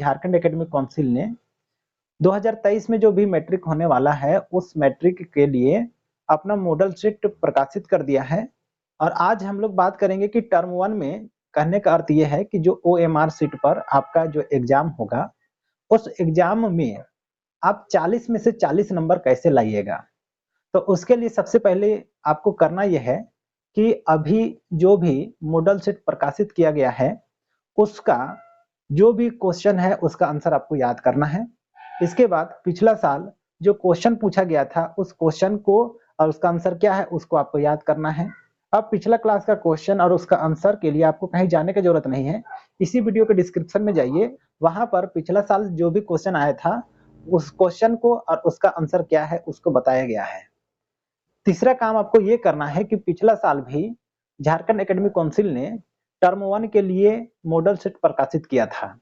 Jharkhand academic council ने 2023 में जो भी मैट्रिक होने वाला है उस मैट्रिक के लिए अपना मॉडल शीट प्रकाशित कर दिया है। और आज हम लोग बात करेंगे कि टर्म 1 में कहने का अर्थ ये है कि जो ओएमआर शीट पर आपका जो एग्जाम होगा उस एग्जाम में आप 40 में से 40 नंबर कैसे लाइएगा। तो उसके लिए सबसे पहले आपको करना यह है कि अभी जो भी मॉडल शीट प्रकाशित किया गया है उसका जो भी क्वेश्चन है उसका आंसर आपको याद करना है। इसके बाद पिछला साल जो क्वेश्चन पूछा गया था उस क्वेश्चन को और उसका आंसर क्या है उसको आपको याद करना है। अब पिछला क्लास का क्वेश्चन और उसका आंसर के लिए आपको कहीं जाने की जरूरत नहीं है, इसी वीडियो के डिस्क्रिप्शन में जाइए, वहां पर पिछला साल जो भी क्वेश्चन आया था उस क्वेश्चन को और उसका आंसर क्या है उसको बताया गया है। तीसरा काम आपको ये करना है कि पिछला साल भी झारखंड एकेडमिक काउंसिल ने टर्म 1 के लिए मॉडल शीट प्रकाशित किया था,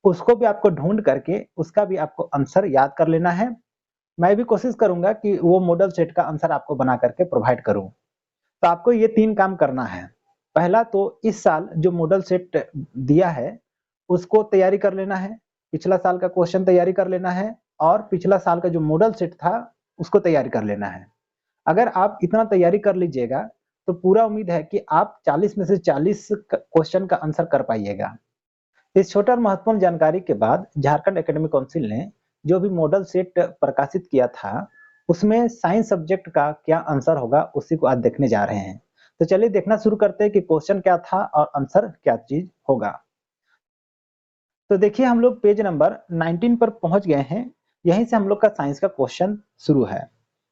उसको भी आपको ढूंढ करके उसका भी आपको आंसर याद कर लेना है। मैं भी कोशिश करूंगा कि वो मॉडल शीट का आंसर आपको बना करके प्रोवाइड करूं। तो आपको ये 3 काम करना है। पहला तो इस साल जो मॉडल शीट दिया है उसको तैयारी कर लेना है, पिछला साल का क्वेश्चन तैयारी कर लेना है और पिछला साल का जो मॉडल शीट था उसको तैयारी कर लेना है। अगर आप इतना तैयारी कर लीजिएगा तो पूरा उम्मीद है कि आप 40 में से 40 क्वेश्चन का आंसर कर पाइएगा। इस छोटा और महत्वपूर्ण जानकारी के बाद झारखंड एकेडमिक काउंसिल ने जो भी मॉडल सेट प्रकाशित किया था उसमें साइंस सब्जेक्ट का क्या आंसर होगा उसी को आज देखने जा रहे हैं। तो चलिए देखना शुरू करते हैं कि क्वेश्चन क्या था और आंसर क्या चीज होगा। तो देखिए हम लोग पेज नंबर 19 पर पहुंच गए हैं। यहीं से हम लोग का साइंस का क्वेश्चन शुरू है।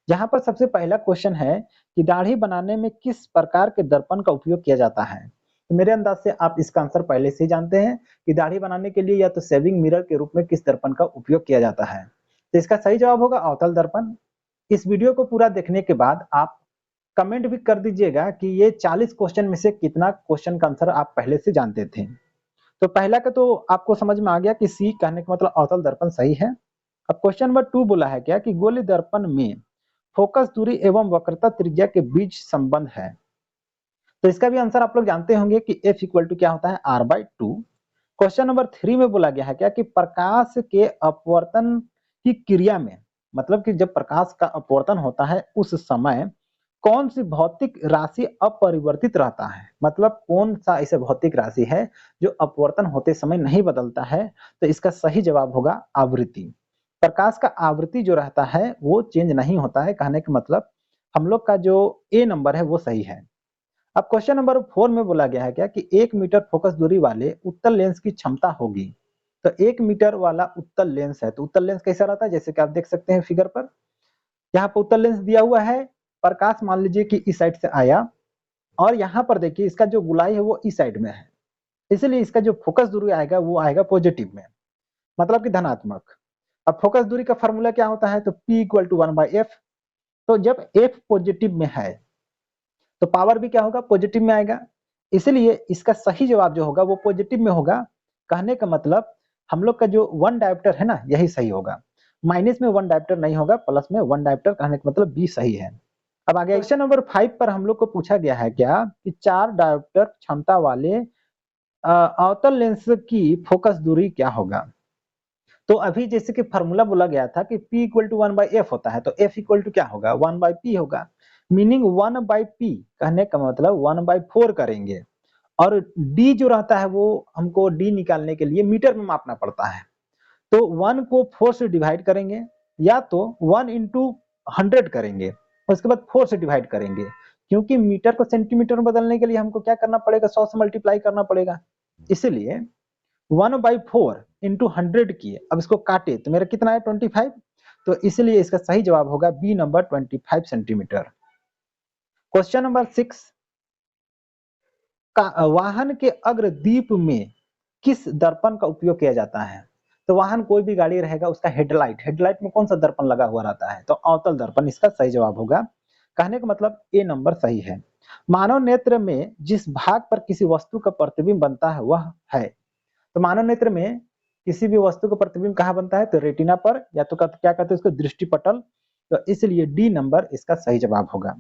यहाँ पर सबसे पहला क्वेश्चन है कि दाढ़ी बनाने में किस प्रकार के दर्पण का उपयोग किया जाता है। तो मेरे अंदाज से आप इसका आंसर पहले से ही जानते हैं कि दाढ़ी बनाने के लिए या तो सेविंग मिरर के रूप में किस दर्पण का उपयोग किया जाता है। तो इसका सही जवाब होगा अवतल दर्पण। इस वीडियो को पूरा देखने के बाद आप कमेंट भी कर दीजिएगा कि ये 40 क्वेश्चन में से कितना क्वेश्चन का आंसर आप पहले से जानते थे। तो पहला का तो आपको समझ में आ गया कि सी कहने का मतलब अवतल दर्पण सही है। अब क्वेश्चन नंबर 2 बोला है क्या कि गोली दर्पण में फोकस दूरी एवं वक्रता त्रिज्या के बीच संबंध है। तो इसका भी आंसर आप लोग जानते होंगे कि F इक्वल टू क्या होता है R/2। क्वेश्चन नंबर 3 में बोला गया है क्या कि प्रकाश के अपवर्तन की क्रिया में, मतलब कि जब प्रकाश का अपवर्तन होता है उस समय कौन सी भौतिक राशि अपरिवर्तित रहता है। मतलब कौन सा ऐसा भौतिक राशि है जो अपवर्तन होते समय नहीं बदलता है। तो इसका सही जवाब होगा आवृत्ति। प्रकाश का आवृत्ति जो रहता है वो चेंज नहीं होता है, कहने का मतलब हम लोग का जो ए नंबर है वो सही है। अब क्वेश्चन नंबर 4 में बोला गया है क्या कि 1 मीटर फोकस दूरी वाले उत्तल लेंस की क्षमता होगी। तो 1 मीटर वाला उत्तल लेंस है, तो उत्तल लेंस कैसा रहता है जैसे कि आप देख सकते हैं फिगर पर, यहाँ पर उत्तल लेंस दिया हुआ है, प्रकाश मान लीजिए कि इस साइड से आया और यहाँ पर देखिए इसका जो गोलाई है वो इस साइड में है, इसलिए इसका जो फोकस दूरी आएगा वो आएगा पॉजिटिव में, मतलब कि धनात्मक। अब फोकस दूरी का फॉर्मूला क्या होता है, तो P इक्वल टू 1/f। तो जब f पॉजिटिव में है तो पावर भी क्या होगा पॉजिटिव में आएगा, इसलिए इसका सही जवाब जो होगा वो पॉजिटिव में होगा। कहने का मतलब हम लोग का जो 1 डायोप्टर है ना यही सही होगा, माइनस में 1 डायोप्टर नहीं होगा, प्लस में 1 डायोप्टर, कहने का मतलब बी सही है। अब आगे क्वेश्चन नंबर 5 पर हम लोग को पूछा गया है क्या कि 4 डायोप्टर क्षमता वाले अवतल लेंस की फोकस दूरी क्या होगा। तो अभी जैसे कि फार्मूला बोला गया था कि P इक्वल टू 1/f होता है, तो F इक्वल टू क्या होगा 1/p होगा, मीनिंग 1/p कहने का मतलब 1/4 करेंगे। और D जो रहता है वो हमको D निकालने के लिए मीटर में मापना पड़ता है, तो 1 को 4 से डिवाइड करेंगे या तो 1 इंटू 100 करेंगे, उसके बाद 4 से डिवाइड करेंगे, क्योंकि मीटर को सेंटीमीटर में बदलने के लिए हमको क्या करना पड़ेगा 100 से मल्टीप्लाई करना पड़ेगा। इसलिए 1/4 इंटू 100 किए, अब इसको काटे तो मेरा कितना है 25, तो इसलिए इसका सही जवाब होगा B number 25 centimetre. Question number 6 का वाहन के अग्रदीप में किस दर्पण का उपयोग किया जाता है। तो वाहन कोई भी गाड़ी रहेगा उसका हेडलाइट में कौन सा दर्पण लगा हुआ रहता है, तो अवतल दर्पण इसका सही जवाब होगा। कहने का मतलब ए नंबर सही है। मानव नेत्र में जिस भाग पर किसी वस्तु का प्रतिबिंब बनता है वह है। तो मानव नेत्र में किसी भी वस्तु का प्रतिबिंब कहाँ बनता है, तो रेटिना पर, या तो क्या कहते हैं उसको दृष्टिपटल। तो इसलिए डी नंबर इसका सही जवाब होगा।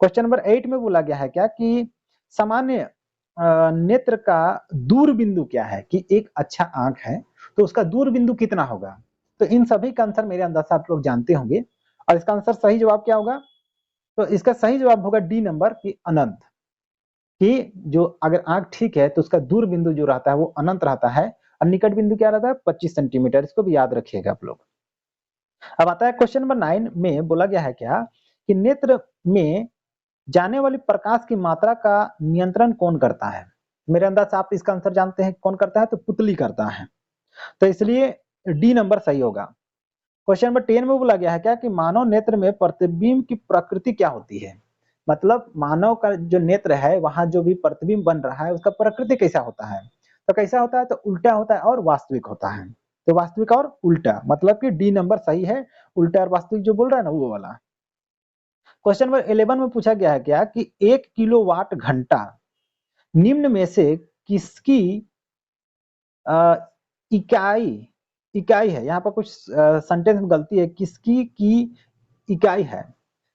क्वेश्चन नंबर 8 में बोला गया है क्या कि सामान्य नेत्र का दूर बिंदु क्या है, कि एक अच्छा आंख है तो उसका दूर बिंदु कितना होगा? तो इन सभी का आंसर मेरे अंदाज से आप लोग जानते होंगे और इसका आंसर सही जवाब क्या होगा? तो इसका सही जवाब होगा डी नंबर की अनंत, कि जो अगर आँख ठीक है तो उसका दूर बिंदु जो रहता है वो अनंत रहता है और निकट बिंदु क्या रहता है 25 सेंटीमीटर। इसको भी याद रखिएगा आप लोग। अब आता है क्वेश्चन नंबर 9 में बोला गया है क्या कि नेत्र में जाने वाली प्रकाश की मात्रा का नियंत्रण कौन करता है? मेरे अंदाज से आप इसका आंसर जानते हैं कौन करता है, तो पुतली करता है। तो इसलिए डी नंबर सही होगा। क्वेश्चन नंबर 10 में बोला गया है क्या कि मानव नेत्र में प्रतिबिंब की प्रकृति क्या होती है? मतलब मानव का जो नेत्र है वहां जो भी प्रतिबिंब बन रहा है उसका प्रकृति कैसा होता है? तो कैसा होता है? तो उल्टा होता है और वास्तविक होता है। तो वास्तविक और उल्टा, मतलब कि डी नंबर सही है। उल्टा और वास्तविक जो बोल रहा है ना वो वाला। क्वेश्चन नंबर 11 में पूछा गया है क्या कि 1 किलोवाट घंटा निम्न में से किसकी अ, इकाई इकाई है? यहाँ पर कुछ सेंटेंस में गलती है, किसकी की इकाई है।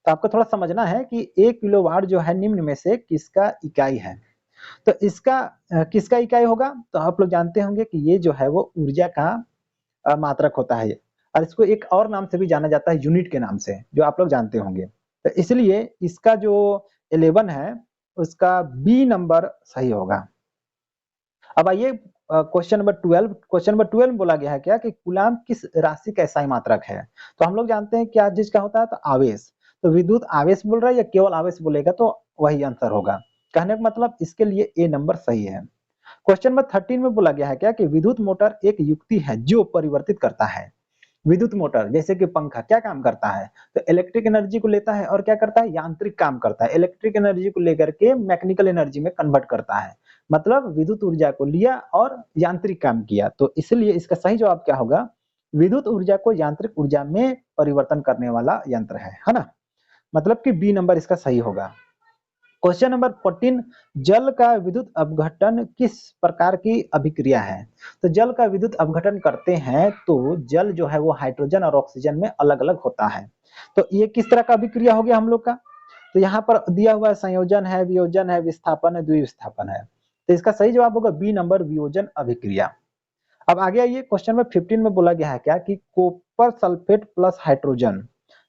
तो आपको थोड़ा समझना है कि 1 किलोवाट जो है निम्न में से किसका इकाई है। तो इसका किसका इकाई होगा? तो आप लोग जानते होंगे कि ये जो है वो ऊर्जा का मात्रक होता है और इसको एक और नाम से भी जाना जाता है, यूनिट के नाम से, जो आप लोग जानते होंगे। तो इसलिए इसका जो 11 है उसका बी नंबर सही होगा। अब आइए क्वेश्चन नंबर 12। क्वेश्चन नंबर 12 में बोला गया है क्या कि कूलाम किस राशि का SI मात्रक है? तो हम लोग जानते हैं क्या चीज का होता है, तो आवेश। तो विद्युत आवेश बोल रहा है या केवल आवेश बोलेगा तो वही आंसर होगा। कहने का मतलब इसके लिए ए नंबर सही है। क्वेश्चन नंबर 13 में बोला गया है क्या कि विद्युत मोटर एक युक्ति है जो परिवर्तित करता है। विद्युत मोटर जैसे कि पंखा क्या काम करता है? तो इलेक्ट्रिक एनर्जी को लेता है और क्या करता है? यांत्रिक काम करता है। इलेक्ट्रिक एनर्जी को लेकर के मैकेनिकल एनर्जी में कन्वर्ट करता है। मतलब विद्युत ऊर्जा को लिया और यांत्रिक काम किया। तो इसलिए इसका सही जवाब क्या होगा? विद्युत ऊर्जा को यांत्रिक ऊर्जा में परिवर्तन करने वाला यंत्र है ना? मतलब कि बी नंबर इसका सही होगा। क्वेश्चन नंबर 14, जल का विद्युत अपघटन किस प्रकार की अभिक्रिया है? तो जल का विद्युत अपघटन करते हैं तो जल जो है वो हाइड्रोजन और ऑक्सीजन में अलग अलग होता है। तो ये किस तरह का अभिक्रिया हो गया हम लोग का? तो यहाँ पर दिया हुआ है संयोजन है, वियोजन है, विस्थापन है, द्विविस्थापन है। तो इसका सही जवाब होगा बी नंबर, वियोजन अभिक्रिया। अब आगे आइए, क्वेश्चन नंबर 15 में बोला गया है क्या कि कॉपर सल्फेट प्लस हाइड्रोजन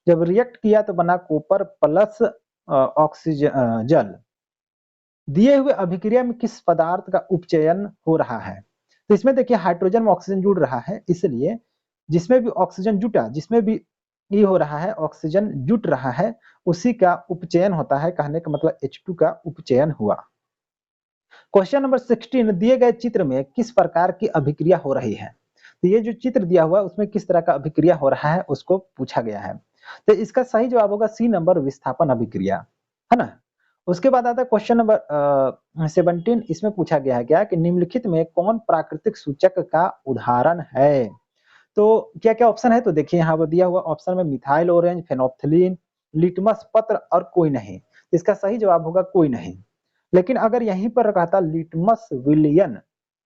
जब रिएक्ट किया तो बना कॉपर प्लस ऑक्सीजन जल। दिए हुए अभिक्रिया में किस पदार्थ का उपचयन हो रहा है? तो इसमें देखिए हाइड्रोजन में ऑक्सीजन जुड़ रहा है, इसलिए जिसमें भी ऑक्सीजन जुटा, जिसमें भी ये हो रहा है ऑक्सीजन जुट रहा है, उसी का उपचयन होता है। कहने का मतलब H2 का उपचयन हुआ। क्वेश्चन नंबर 16, दिए गए चित्र में किस प्रकार की अभिक्रिया हो रही है? तो ये जो चित्र दिया हुआ है उसमें किस तरह का अभिक्रिया हो रहा है उसको पूछा गया है। तो इसका सही जवाब होगा सी नंबर, विस्थापन अभिक्रिया, है ना? उसके बाद आता है क्वेश्चन नंबर 17। इसमें पूछा गया है क्या कि निम्नलिखित में कौन प्राकृतिक सूचक का उदाहरण है? तो क्या क्या ऑप्शन है? तो देखिए यहाँ पर दिया हुआ ऑप्शन में मिथाइल ऑरेंज, फेनोल्फथालीन, लिटमस पत्र और कोई नहीं। तो इसका सही जवाब होगा कोई नहीं। लेकिन अगर यहीं पर रहता लिटमस विलियन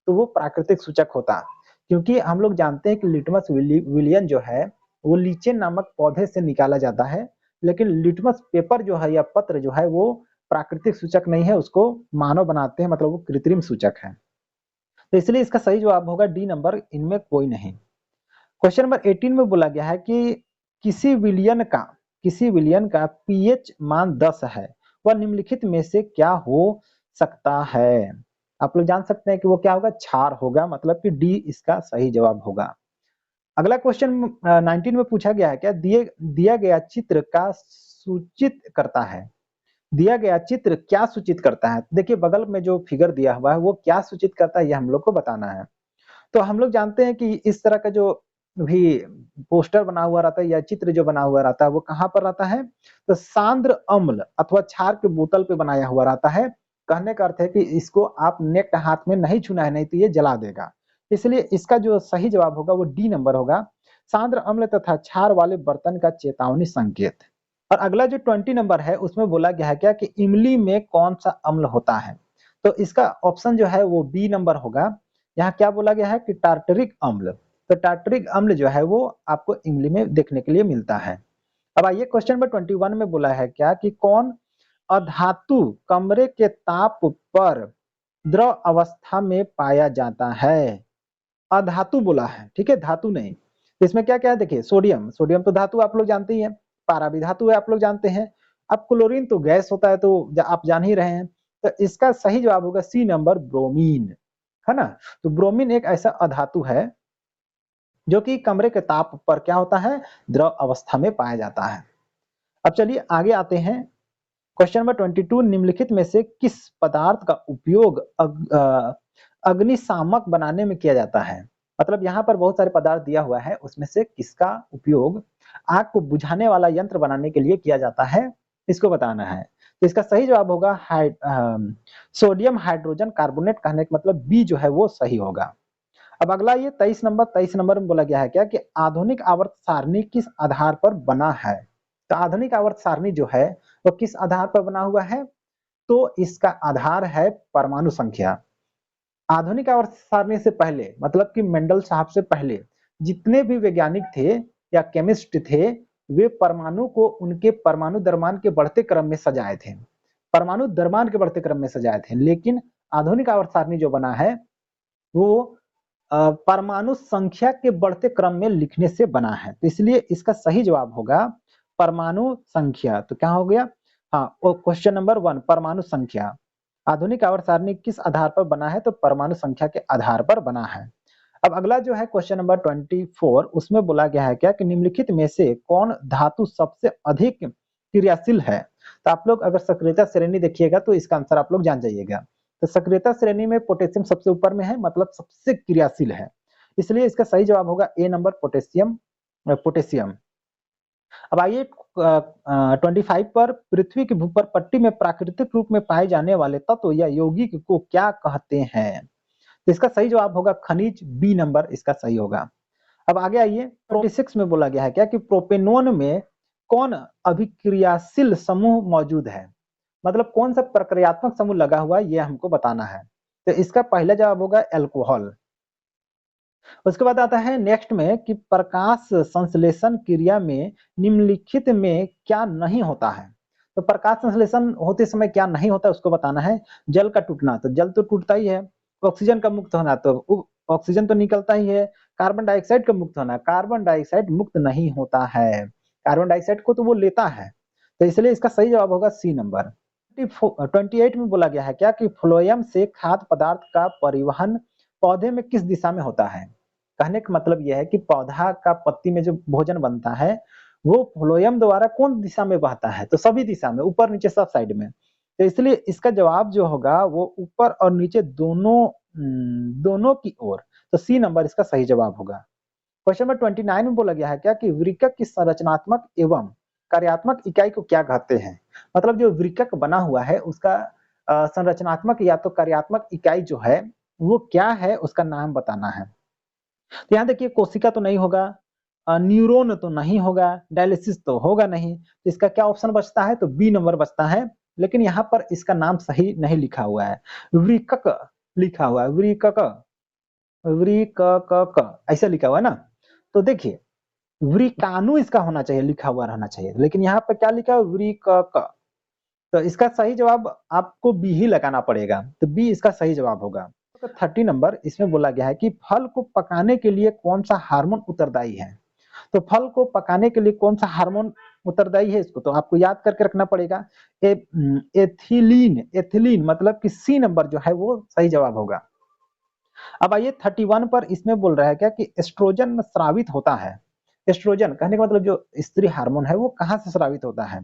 तो वो प्राकृतिक सूचक होता, क्योंकि हम लोग जानते हैं कि लिटमस विलियन जो है वो लीचेन नामक पौधे से निकाला जाता है। लेकिन लिटमस पेपर जो है या पत्र जो है वो प्राकृतिक सूचक नहीं है, उसको मानव बनाते हैं, मतलब वो कृत्रिम सूचक है। तो इसलिए इसका सही जवाब होगा डी नंबर, इनमें कोई नहीं। क्वेश्चन नंबर 18 में बोला गया है कि किसी विलियन का पीएच मान 10 है, वह निम्नलिखित में से क्या हो सकता है? आप लोग जान सकते हैं कि वो क्या होगा? क्षार होगा, मतलब कि डी इसका सही जवाब होगा। अगला क्वेश्चन 19 में पूछा गया है क्या दिया गया चित्र का सूचित करता है? दिया गया चित्र क्या सूचित करता है? देखिए बगल में जो फिगर दिया हुआ है वो क्या सूचित करता है ये हम लोग को बताना है। तो हम लोग जानते हैं कि इस तरह का जो भी पोस्टर बना हुआ रहता है या चित्र जो बना हुआ रहता है वो कहाँ पर रहता है? तो सांद्र अम्ल अथवा क्षार के बोतल पे बनाया हुआ रहता है। कहने का अर्थ है कि इसको आप नेक्ट हाथ में नहीं छूना है, नहीं तो ये जला देगा। इसलिए इसका जो सही जवाब होगा वो डी नंबर होगा, सांद्र अम्ल तथा क्षार वाले बर्तन का चेतावनी संकेत। और अगला जो 20 नंबर है उसमें बोला गया है क्या कि इमली में कौन सा अम्ल होता है? तो इसका ऑप्शन जो है वो बी नंबर होगा। यहाँ क्या बोला गया है कि टार्टरिक अम्ल। तो टार्टरिक अम्ल जो है वो आपको इमली में देखने के लिए मिलता है। अब आइए क्वेश्चन नंबर 21 में बोला है क्या कि कौन अधातु कमरे के ताप पर द्रव अवस्था में पाया जाता है? अधातु बोला है, ठीक है, धातु नहीं। तो इसमें क्या क्या है देखिए, सोडियम, सोडियम तो धातु आप लोग जानते ही हैं, पारा भी धातु है आप लोग जानते हैं। अब क्लोरीन तो गैस होता है, तो आप जान ही रहे हैं। तो इसका सही जवाब होगा सी नंबर, ब्रोमीन, है ना। तो ब्रोमीन एक ऐसा अधातु है जो कि कमरे के ताप पर क्या होता है, द्रव अवस्था में पाया जाता है। अब चलिए आगे आते हैं। क्वेश्चन नंबर 22, निम्नलिखित में से किस पदार्थ का उपयोग अग्निशामक बनाने में किया जाता है। मतलब यहाँ पर बहुत सारे पदार्थ दिया हुआ है, उसमें से किसका उपयोग आग को बुझाने वाला यंत्र बनाने के लिए किया जाता है, इसको बताना है। तो इसका सही जवाब होगा सोडियम हाइड्रोजन कार्बोनेट, कहने का मतलब बी जो है वो सही होगा। अब अगला ये 23 नंबर में बोला गया है क्या कि आधुनिक आवर्त सारणी किस आधार पर बना है। तो आधुनिक आवर्त सारणी जो है वो किस आधार पर बना हुआ है, तो इसका आधार है परमाणु संख्या। आधुनिक आवर्त सारणी से पहले, मतलब कि मेंडल साहब से पहले जितने भी वैज्ञानिक थे या केमिस्ट थे, वे परमाणु को उनके परमाणु द्रव्यमान के बढ़ते क्रम में सजाए थे, परमाणु द्रव्यमान के बढ़ते क्रम में सजाए थे। लेकिन आधुनिक आवर्त सारणी जो बना है वो परमाणु संख्या के बढ़ते क्रम में लिखने से बना है। तो इसलिए इसका सही जवाब होगा परमाणु संख्या। तो क्या हो गया, हाँ, क्वेश्चन नंबर 1 परमाणु संख्या। आधुनिक आवर्त सारणी किस आधार पर बना है, तो परमाणु संख्या के आधार पर बना है। अब अगला जो है क्वेश्चन नंबर 24, उसमें बोला गया है क्या कि निम्नलिखित में से कौन धातु सबसे अधिक क्रियाशील है। तो आप लोग अगर सक्रियता श्रेणी देखिएगा तो इसका आंसर आप लोग जान जाइएगा। तो सक्रियता श्रेणी में पोटेशियम सबसे ऊपर में है, मतलब सबसे क्रियाशील है, इसलिए इसका सही जवाब होगा ए नंबर, पोटेशियम। पोटेशियम। अब आइए 25 पर, पृथ्वी की भूपर पट्टी में प्राकृतिक रूप में पाए जाने वाले तत्व या यौगिक को क्या कहते हैं। तो इसका सही जवाब होगा खनिज, बी नंबर इसका सही होगा। अब आगे आइए 26 में बोला गया है क्या कि प्रोपेनोन में कौन अभिक्रियाशील समूह मौजूद है, मतलब कौन सा प्रक्रियात्मक समूह लगा हुआ है ये हमको बताना है। तो इसका पहला जवाब होगा एल्कोहल। उसके बाद आता है नेक्स्ट में कि प्रकाश संश्लेषण क्रिया में निम्नलिखित में क्या नहीं होता है। तो प्रकाश संश्लेषण होते समय क्या नहीं होता उसको बताना है। जल का टूटना, तो जल तो टूटता ही है। ऑक्सीजन का मुक्त होना, तो ऑक्सीजन तो निकलता ही है। कार्बन डाइऑक्साइड का मुक्त होना, कार्बन डाइऑक्साइड मुक्त नहीं होता है, कार्बन डाइऑक्साइड को तो वो लेता है। तो इसलिए इसका सही जवाब होगा सी नंबर। 28 में बोला गया है क्या कि फ्लोएम से खाद्य पदार्थ का परिवहन पौधे में किस दिशा में होता है। कहने का मतलब यह है कि पौधा का पत्ती में जो भोजन बनता है वो फ्लोएम द्वारा कौन दिशा में बहता है, तो सभी दिशा में, ऊपर नीचे सब साइड में। तो इसलिए इसका जवाब जो होगा वो ऊपर और नीचे दोनों की ओर। तो सी नंबर इसका सही जवाब होगा। क्वेश्चन नंबर 29 में बोला गया है क्या कि वृक्क की संरचनात्मक एवं कार्यात्मक इकाई को क्या कहते हैं। मतलब जो वृक्क बना हुआ है उसका संरचनात्मक या तो कार्यात्मक इकाई जो है वो क्या है, उसका नाम बताना है। तो यहाँ देखिए कोशिका तो नहीं होगा, न्यूरॉन तो नहीं होगा, डायलिसिस तो होगा नहीं, तो इसका क्या ऑप्शन बचता है, तो बी नंबर बचता है। लेकिन यहाँ पर इसका नाम सही नहीं लिखा हुआ है, वृक्क लिखा हुआ है, वृक्क, वृक्क ऐसा लिखा हुआ है ना। तो देखिए वृकाणु इसका होना चाहिए, लिखा हुआ रहना चाहिए, लेकिन यहाँ पे क्या लिखा है, वृक्क। तो इसका सही जवाब आपको बी ही लगाना पड़ेगा, तो बी इसका सही जवाब होगा। 30 नंबर इसमें बोला गया है कि फल को पकाने के लिए कौन सा हार्मोन उत्तरदायी है। तो फल को पकाने के लिए कौन सा हार्मोन उत्तरदायी है, इसको तो आपको याद करके रखना पड़ेगा। एथिलीन, एथिलीन मतलब कि सी नंबर जो है वो सही जवाब होगा। अब आइए 31 पर, इसमें बोल रहा है क्या कि एस्ट्रोजन स्रावित होता है। एस्ट्रोजन कहने का मतलब जो स्त्री हार्मोन है वो कहाँ से स्रावित होता है,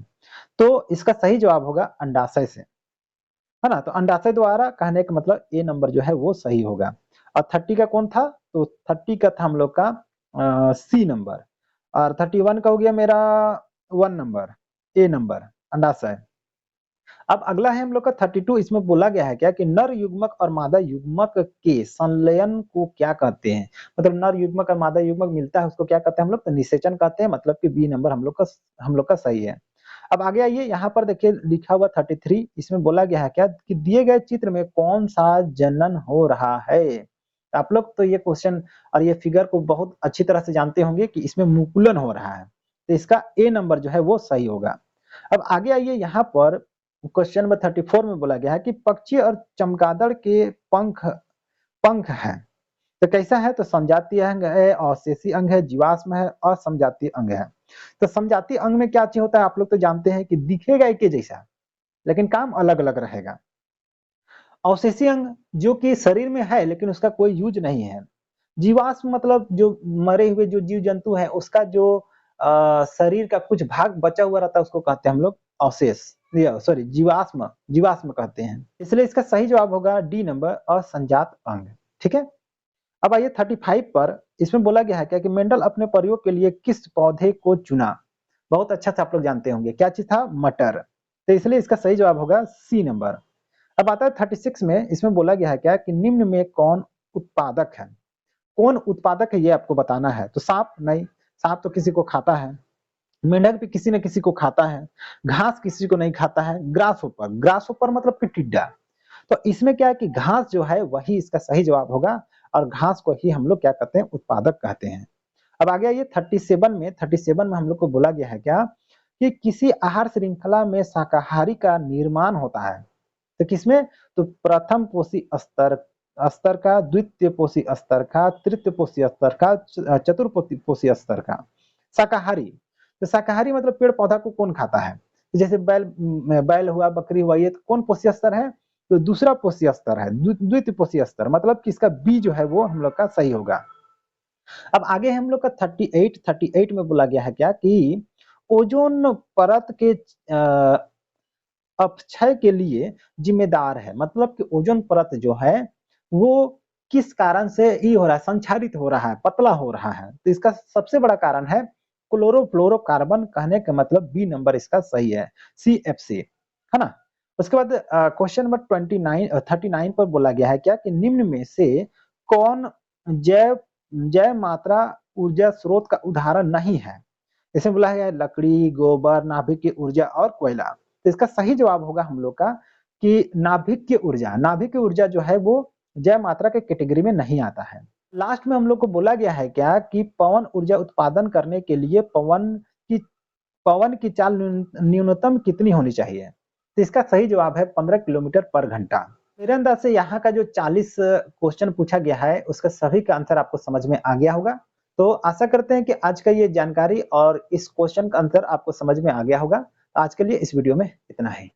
तो इसका सही जवाब होगा अंडाशय से, है ना। तो अंडाशय द्वारा, कहने का मतलब ए नंबर जो है वो सही होगा। और 30 का कौन था, तो 30 का था हम लोग का सी नंबर, और 31 का हो गया मेरा 1 नंबर, ए नंबर अंडाशय। अब अगला है हम लोग का 32, इसमें बोला गया है क्या कि नर युग्मक और मादा युग्मक के संलयन को क्या कहते हैं। मतलब नर युग्मक और मादा युग्मक मिलता है उसको क्या कहते हैं हम लोग, तो निषेचन कहते हैं, मतलब कि बी नंबर हम लोग का सही है। अब आगे आइए, यहाँ पर देखिए लिखा हुआ 33, इसमें बोला गया है क्या कि दिए गए चित्र में कौन सा जनन हो रहा है। आप लोग तो ये क्वेश्चन और ये फिगर को बहुत अच्छी तरह से जानते होंगे कि इसमें मुकुलन हो रहा है, तो इसका ए नंबर जो है वो सही होगा। अब आगे आइए, यहाँ पर क्वेश्चन नंबर 34 में बोला गया है कि पक्षी और चमगादड़ के पंख पंख हैं। तो कैसा है, तो समजातीय अंग है, अवशेषी अंग है, जीवाश्म है और समजातीय अंग है। तो समजातीय अंग में क्या चीज होता है, आप लोग तो जानते हैं कि दिखेगा एक ही जैसा, लेकिन काम अलग अलग रहेगा। अवशेषी अंग जो कि शरीर में है लेकिन उसका कोई यूज नहीं है। जीवाश्म मतलब जो मरे हुए जो जीव जंतु है उसका जो शरीर का कुछ भाग बचा हुआ रहता है उसको कहते हैं हम लोग अवशेष, सॉरी जीवाश्म, जीवाश्म कहते हैं। इसलिए इसका सही जवाब होगा डी नंबर, असंजात अंग। ठीक है। अब आइए 35 पर, इसमें बोला गया है क्या कि मेंडल अपने प्रयोग के लिए किस पौधे को चुना। बहुत अच्छा से आप लोग जानते होंगे क्या चीज था, मटर। तो इसलिए इसका सही जवाब होगा सी नंबर। अब आता है 36 में, इसमें बोला गया है क्या कि निम्न में कौन उत्पादक है। कौन उत्पादक है ये आपको बताना है। तो सांप नहीं, सांप तो किसी को खाता है। मेंढक भी किसी न किसी को खाता है। घास किसी को नहीं खाता है। ग्रास ऊपर, ग्रास ऊपर मतलब कि टिड्डा। तो इसमें क्या है कि घास जो है वही इसका सही जवाब होगा, और घास को ही हम लोग क्या कहते हैं, उत्पादक कहते हैं। अब आ गया ये 37 में हम लोग को बोला गया है क्या कि किसी आहार श्रृंखला में शाकाहारी का निर्माण होता है। तो किसमें, तो प्रथम पोषी स्तर स्तर का, द्वितीय पोषी स्तर का, तृतीय पोषी स्तर का, चतुर्थ पोषी स्तर का। शाकाहारी, तो शाकाहारी मतलब पेड़ पौधा को कौन खाता है। तो जैसे बैल, बैल हुआ, बकरी हुआ, ये तो कौन पोषी स्तर है, तो दूसरा पोषी स्तर है, द्वितीय पोषी स्तर, मतलब कि इसका बी जो है वो हम लोग का सही होगा। अब आगे हम लोग का 38 में बोला गया है क्या कि ओजोन परत के अपक्षय के लिए जिम्मेदार है। मतलब कि ओजोन परत जो है वो किस कारण से ये हो रहा है, संक्षारित हो रहा है, पतला हो रहा है। तो इसका सबसे बड़ा कारण है क्लोरोफ्लोरोकार्बन। कहने का मतलब बी नंबर इसका सही है, CFC, है ना। उसके बाद क्वेश्चन नंबर 39 पर बोला गया है क्या कि निम्न में से कौन जैव जैव मात्रा ऊर्जा स्रोत का उदाहरण नहीं है। इसमें बोला है लकड़ी, गोबर, नाभिक की ऊर्जा और कोयला। तो इसका सही जवाब होगा हम लोग का कि नाभिक की ऊर्जा। नाभिक की ऊर्जा जो है वो जैव मात्रा के कैटेगरी में नहीं आता है। लास्ट में हम लोग को बोला गया है क्या कि पवन ऊर्जा उत्पादन करने के लिए की पवन की चाल न्यूनतम कितनी होनी चाहिए। तो इसका सही जवाब है 15 किलोमीटर पर घंटा। मेरे अंदाज से यहाँ का जो 40 क्वेश्चन पूछा गया है उसका सभी का आंसर आपको समझ में आ गया होगा। तो आशा करते हैं कि आज का ये जानकारी और इस क्वेश्चन का आंसर आपको समझ में आ गया होगा। आज के लिए इस वीडियो में इतना ही।